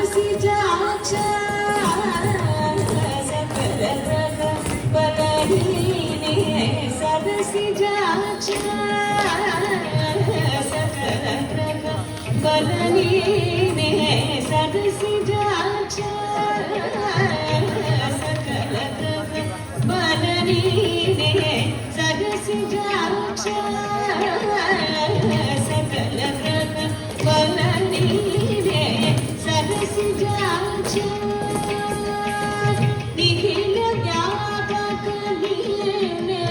सरसिजाक्ष सकल ग्रह बलहीने सरसिजाक्ष सकल ग्रह बलहीने सरसिजाक्ष सकल ग्रह बलहीने सरसिजाक्ष सकल ग्रह बलहीने सरसिजाक्ष निखिल व्यापक लीने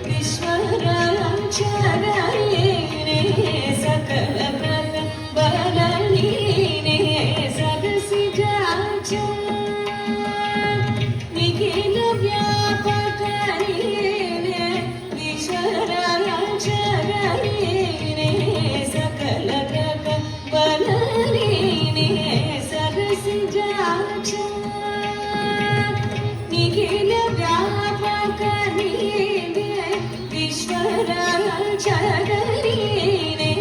विश्वरक्षरहीने सकल ग्रह बलहीने सरसिजाक्ष निखिल व्यापक लीने विश्वरक्षरहीने सकल ग्रह बलहीने सरसिजाक्ष निखिल व्यापक लीने विश्वरक्षरहीने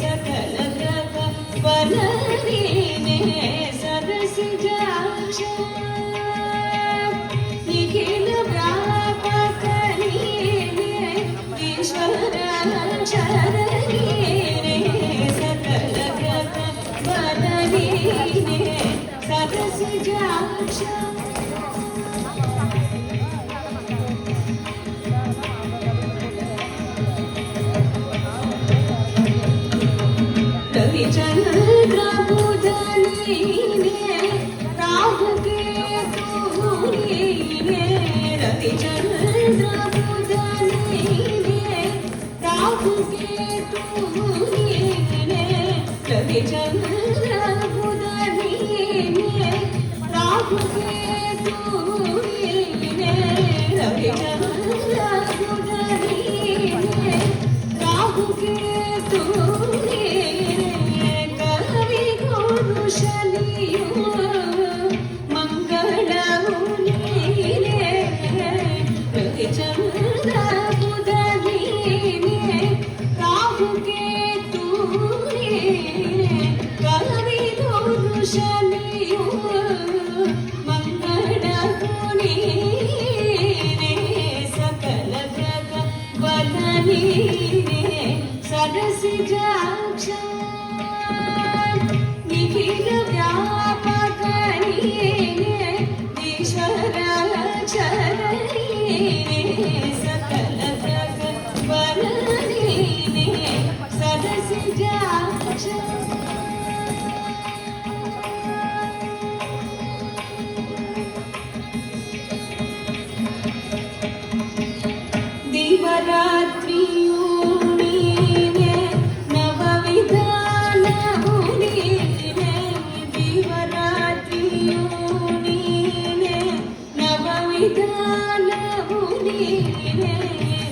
सकल ग्रह बलहीने सरसिजाक्ष निखिल व्यापक लीने विश्वरक्षरहीने सकल ग्रह बलहीने सरसिजाक्ष रविचंद्र बुधनीने राहु केतुनीने रविचंद्र बुधनीने राहु केतुनीने रविचंद्र बुधनीने राहु केतुनीने रविचंद्र बुधनीने राहु केतुनीने सरसिजाक्ष निखिल व्यापक लीने विश्वरक्षरहीने सकल ग्रह बलहीने सरसिजाक्ष दिवरात्रियों नीने नवविधानमुनीने दिवरात्रियों नीने नवविधानमुनीने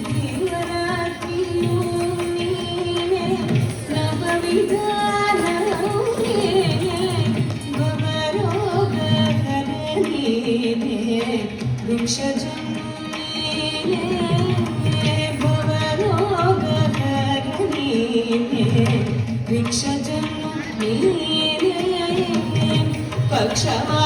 दिवरात्रियों नीने नवविधानमुनीने भवरोगहरणीने वृक्षजन्मीने वृक्षजन्मीने पक्षमा